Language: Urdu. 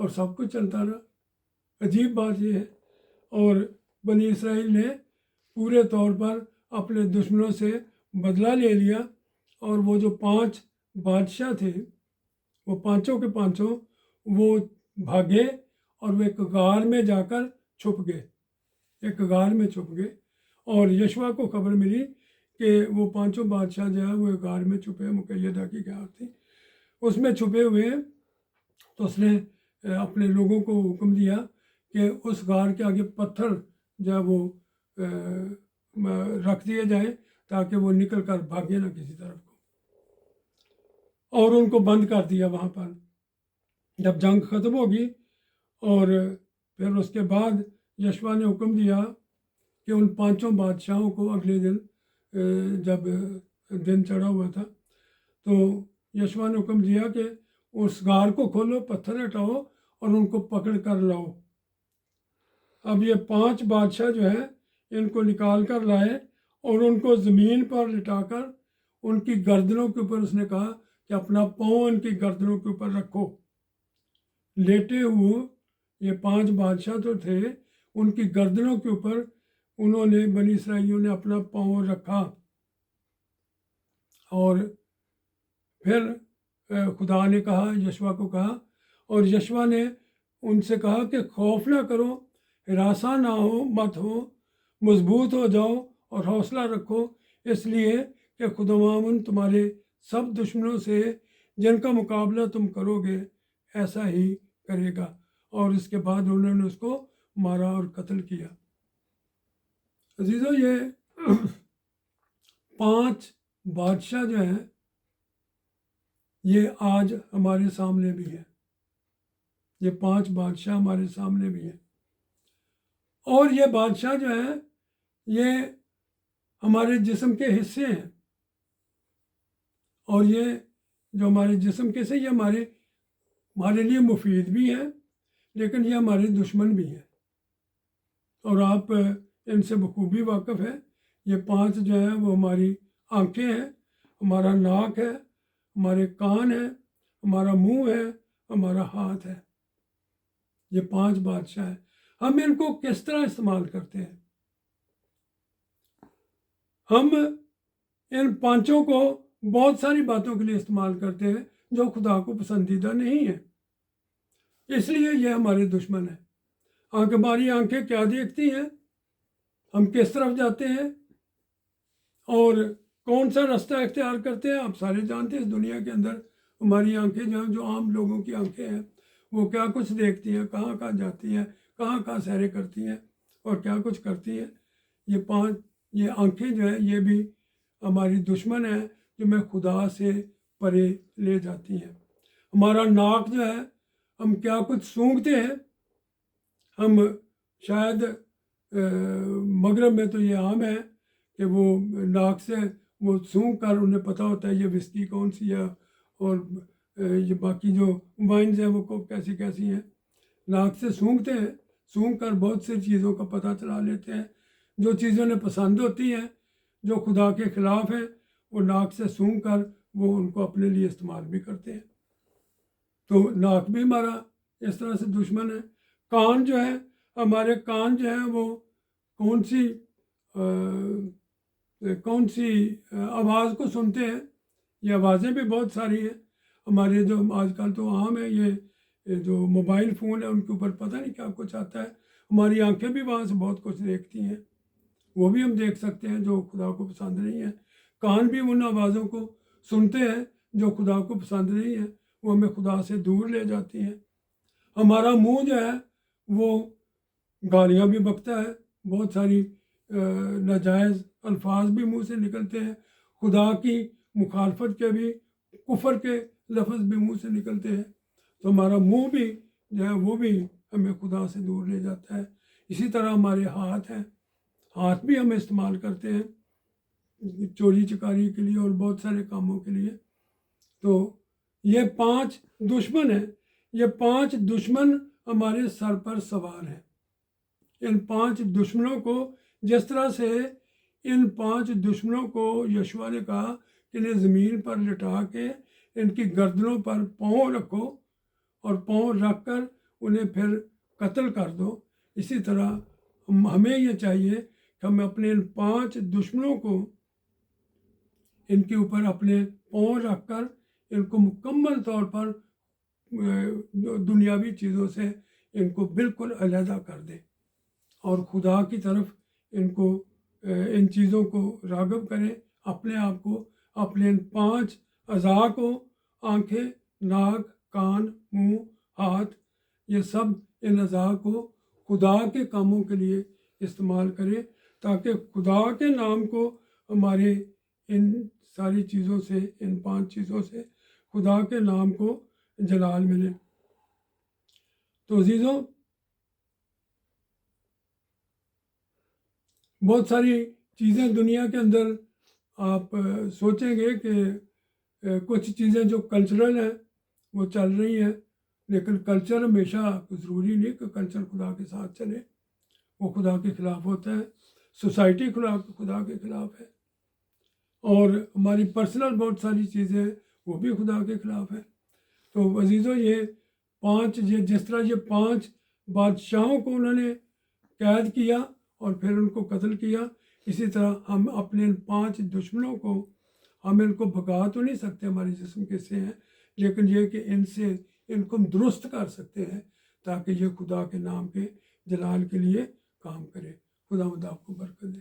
اور سب کچھ چلتا رہا۔ عجیب بات یہ ہے، اور بنی اسرائیل نے پورے طور پر اپنے دشمنوں سے بدلہ لے لیا، اور وہ جو 5 بادشاہ تھے وہ پانچوں کے پانچوں وہ بھاگے، اور وہ ایک غار میں جا کر چھپ گئے، ایک غار میں چھپ گئے۔ اور یشوع کو خبر ملی کہ وہ پانچوں بادشاہ جو ہے وہ غار میں چھپے، مقیدہ کی غار تھی، اس میں چھپے ہوئے ہیں۔ تو اس نے اپنے لوگوں کو حکم دیا کہ اس غار کے آگے پتھر جو ہے وہ رکھ دیے جائیں تاکہ وہ نکل کر بھاگے نہ کسی طرف کو، اور ان کو بند کر دیا وہاں پر۔ جب جنگ ختم ہوگی اور پھر اس کے بعد یشوع نے حکم دیا کہ ان پانچوں بادشاہوں کو اگلے دن جب دن چڑھا ہوا تھا تو یشوع نے حکم دیا کہ اس غار کو کھولو، پتھر ہٹاؤ اور ان کو پکڑ کر لاؤ۔ اب یہ 5 بادشاہ جو ہے ان کو نکال کر لائے، اور ان کو زمین پر لٹا کر ان کی گردنوں کے اوپر اس نے کہا کہ اپنا پاؤں ان کی گردنوں کے اوپر رکھو۔ لیٹے ہوئے یہ 5 بادشاہ تو تھے، ان کی گردنوں کے اوپر انہوں نے، بنی اسرائیلیوں نے اپنا پاؤں رکھا۔ اور پھر خدا نے کہا، یشوع کو کہا، اور یشوع نے ان سے کہا کہ خوف نہ کرو، ہراساں نہ ہو، مت ہو، مضبوط ہو جاؤ اور حوصلہ رکھو، اس لیے کہ خداوند تمہارے سب دشمنوں سے جن کا مقابلہ تم کرو گے ایسا ہی کرے گا۔ اور اس کے بعد انہوں نے اس کو مارا اور قتل کیا۔ عزیزو، یہ 5 بادشاہ جو ہیں یہ آج ہمارے سامنے بھی ہیں، یہ 5 بادشاہ ہمارے سامنے بھی ہیں، اور یہ بادشاہ جو ہیں یہ ہمارے جسم کے حصے ہیں، اور یہ جو ہمارے جسم کے حصے یہ ہمارے لیے مفید بھی ہیں، لیکن یہ ہمارے دشمن بھی ہیں، اور آپ ان سے بخوبی واقف ہیں۔ یہ 5 جو ہیں وہ ہماری آنکھیں ہیں، ہمارا ناک ہے، ہمارے کان ہیں، ہمارا منہ ہے، ہمارا ہاتھ ہے۔ یہ 5 بادشاہ ہیں۔ ہم ان کو کس طرح استعمال کرتے ہیں؟ ہم ان 5 کو بہت ساری باتوں کے لیے استعمال کرتے ہیں جو خدا کو پسندیدہ نہیں ہے، اس لیے یہ ہمارے دشمن ہیں۔ ہماری آنکھیں کیا دیکھتی ہیں، ہم کس طرف جاتے ہیں، اور کون سا رستہ اختیار کرتے ہیں، آپ سارے جانتے ہیں۔ اس دنیا کے اندر ہماری آنکھیں جو عام لوگوں کی آنکھیں ہیں وہ کیا کچھ دیکھتی ہیں، کہاں کہاں جاتی ہیں، کہاں کہاں سیریں کرتی ہیں اور کیا کچھ کرتی ہیں۔ یہ آنکھیں جو ہیں یہ بھی ہماری دشمن ہیں جو میں خدا سے پرے لے جاتی ہیں۔ ہمارا ناک جو ہے، ہم کیا کچھ سونگھتے ہیں، ہم شاید مغرب میں تو یہ عام ہے کہ وہ ناک سے وہ سونگھ کر انہیں پتہ ہوتا ہے یہ وسکی کون سی ہے، اور یہ باقی جو وائنز ہیں وہ کیسی کیسی ہیں، ناک سے سونگھتے ہیں، سونگھ کر بہت سی چیزوں کا پتہ چلا لیتے ہیں۔ جو چیزیں انہیں پسند ہوتی ہیں، جو خدا کے خلاف ہیں، وہ ناک سے سونگھ کر وہ ان کو اپنے لیے استعمال بھی کرتے ہیں۔ تو ناک بھی ہمارا اس طرح سے دشمن ہے۔ کان جو ہے، ہمارے کان جو ہیں وہ کون سی آواز کو سنتے ہیں۔ یہ آوازیں بھی بہت ساری ہیں ہمارے، جو آج کل تو عام ہے، یہ جو موبائل فون ہے ان کے اوپر پتہ نہیں کیا کچھ آتا ہے۔ ہماری آنکھیں بھی وہاں سے بہت کچھ دیکھتی ہیں، وہ بھی ہم دیکھ سکتے ہیں جو خدا کو پسند نہیں ہے۔ کان بھی ان آوازوں کو سنتے ہیں جو خدا کو پسند نہیں ہے، وہ ہمیں خدا سے دور لے جاتی ہیں۔ ہمارا منہ جو ہے وہ گالیاں بھی بکتا ہے، بہت ساری ناجائز الفاظ بھی منہ سے نکلتے ہیں، خدا کی مخالفت کے بھی، کفر کے لفظ بھی منہ سے نکلتے ہیں۔ تو ہمارا منہ بھی جو ہے وہ بھی ہمیں خدا سے دور لے جاتا ہے۔ اسی طرح ہمارے ہاتھ ہیں، ہاتھ بھی ہم استعمال کرتے ہیں چوری چکاری کے لیے اور بہت سارے کاموں کے لیے۔ تو یہ 5 دشمن ہیں، یہ 5 دشمن ہمارے سر پر سوار ہیں۔ ان 5 دشمنوں کو، جس طرح سے ان 5 دشمنوں کو یشوع نے کہا کہ انہیں زمین پر لٹا کے ان کی گردنوں پر پاؤں رکھو، اور پاؤں رکھ کر انہیں پھر قتل کر دو۔ اسی طرح ہمیں یہ چاہیے کہ ہم اپنے ان 5 دشمنوں کو ان کے اوپر اپنے پاؤں رکھ کر ان کو مکمل طور پر دنیاوی چیزوں سے ان کو بالکل علیحدہ کر دیں، اور خدا کی طرف ان کو ان چیزوں کو راغب کریں، اپنے آپ کو، اپنے ان 5 اعضاء کو، آنکھیں، ناک، کان، منہ، ہاتھ، یہ سب ان اعضاء کو خدا کے کاموں کے لیے استعمال کریں، تاکہ خدا کے نام کو ہمارے ان ساری چیزوں سے، ان 5 چیزوں سے خدا کے نام کو جلال ملے۔ تو عزیزوں، بہت ساری چیزیں دنیا کے اندر آپ سوچیں گے کہ کچھ چیزیں جو کلچرل ہیں وہ چل رہی ہیں، لیکن کلچر ہمیشہ ضروری نہیں کہ کلچر خدا کے ساتھ چلے، وہ خدا کے خلاف ہوتا ہے، سوسائٹی خدا کے خلاف ہے، اور ہماری پرسنل بہت ساری چیزیں وہ بھی خدا کے خلاف ہیں۔ تو عزیزوں، یہ جس طرح یہ 5 بادشاہوں کو انہوں نے قید کیا اور پھر ان کو قتل کیا، اسی طرح ہم اپنے ان 5 دشمنوں کو، ہم ان کو بھگا تو نہیں سکتے، ہمارے جسم کے سے ہیں، لیکن یہ کہ ان کو ہم درست کر سکتے ہیں تاکہ یہ خدا کے نام کے جلال کے لیے کام کرے۔ خدا آپ کو برکت دے۔